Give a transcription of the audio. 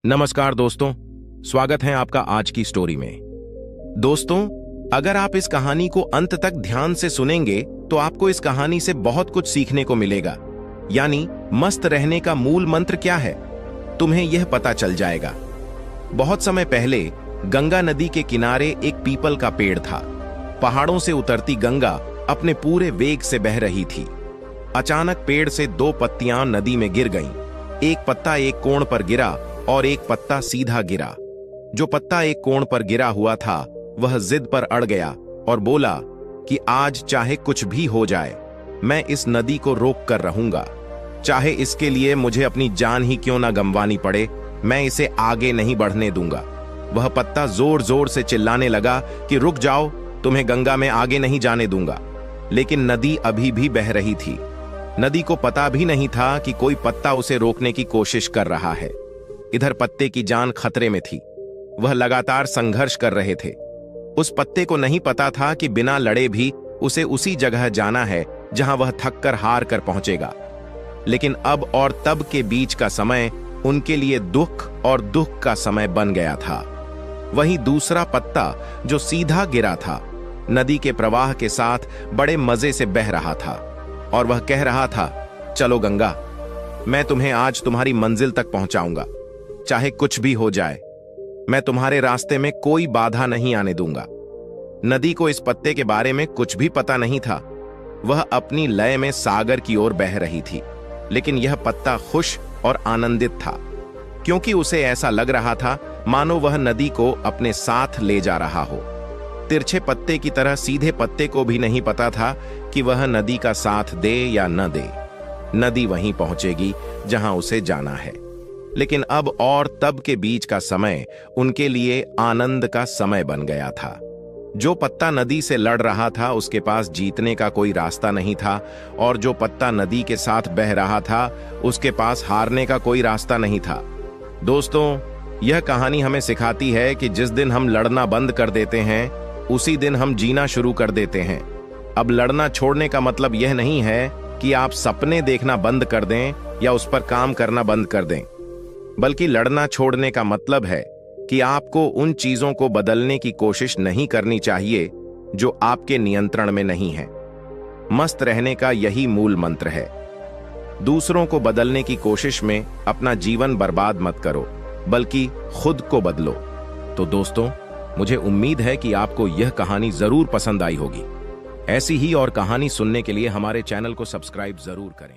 नमस्कार दोस्तों, स्वागत है आपका आज की स्टोरी में। दोस्तों, अगर आप इस कहानी को अंत तक ध्यान से सुनेंगे तो आपको इस कहानी से बहुत कुछ सीखने को मिलेगा। यानी मस्त रहने का मूल मंत्र क्या है, तुम्हें यह पता चल जाएगा। बहुत समय पहले गंगा नदी के किनारे एक पीपल का पेड़ था। पहाड़ों से उतरती गंगा अपने पूरे वेग से बह रही थी। अचानक पेड़ से दो पत्तियां नदी में गिर गईं। एक पत्ता एक कोण पर गिरा और एक पत्ता सीधा गिरा। जो पत्ता एक कोण पर गिरा हुआ था वह जिद पर अड़ गया और बोला कि आज चाहे कुछ भी हो जाए, मैं इस नदी को रोक कर रहूंगा। चाहे इसके लिए मुझे अपनी जान ही क्यों ना गंवानी पड़े, मैं इसे आगे नहीं बढ़ने दूंगा। वह पत्ता जोर जोर से चिल्लाने लगा कि रुक जाओ, तुम्हें गंगा में आगे नहीं जाने दूंगा। लेकिन नदी अभी भी बह रही थी। नदी को पता भी नहीं था कि कोई पत्ता उसे रोकने की कोशिश कर रहा है। इधर पत्ते की जान खतरे में थी। वह लगातार संघर्ष कर रहे थे। उस पत्ते को नहीं पता था कि बिना लड़े भी उसे उसी जगह जाना है जहां वह थक कर हार कर पहुंचेगा। लेकिन अब और तब के बीच का समय उनके लिए दुख और दुख का समय बन गया था। वहीं दूसरा पत्ता जो सीधा गिरा था, नदी के प्रवाह के साथ बड़े मजे से बह रहा था और वह कह रहा था, चलो गंगा, मैं तुम्हें आज तुम्हारी मंजिल तक पहुंचाऊंगा। चाहे कुछ भी हो जाए, मैं तुम्हारे रास्ते में कोई बाधा नहीं आने दूंगा। नदी को इस पत्ते के बारे में कुछ भी पता नहीं था। वह अपनी लय में सागर की ओर बह रही थी। लेकिन यह पत्ता खुश और आनंदित था, क्योंकि उसे ऐसा लग रहा था मानो वह नदी को अपने साथ ले जा रहा हो। तिरछे पत्ते की तरह सीधे पत्ते को भी नहीं पता था कि वह नदी का साथ दे या न दे, नदी वहीं पहुंचेगी जहां उसे जाना है। लेकिन अब और तब के बीच का समय उनके लिए आनंद का समय बन गया था। जो पत्ता नदी से लड़ रहा था उसके पास जीतने का कोई रास्ता नहीं था, और जो पत्ता नदी के साथ बह रहा था उसके पास हारने का कोई रास्ता नहीं था। दोस्तों, यह कहानी हमें सिखाती है कि जिस दिन हम लड़ना बंद कर देते हैं उसी दिन हम जीना शुरू कर देते हैं। अब लड़ना छोड़ने का मतलब यह नहीं है कि आप सपने देखना बंद कर दें या उस पर काम करना बंद कर दें, बल्कि लड़ना छोड़ने का मतलब है कि आपको उन चीजों को बदलने की कोशिश नहीं करनी चाहिए जो आपके नियंत्रण में नहीं है। मस्त रहने का यही मूल मंत्र है। दूसरों को बदलने की कोशिश में अपना जीवन बर्बाद मत करो, बल्कि खुद को बदलो। तो दोस्तों, मुझे उम्मीद है कि आपको यह कहानी जरूर पसंद आई होगी। ऐसी ही और कहानी सुनने के लिए हमारे चैनल को सब्सक्राइब जरूर करें।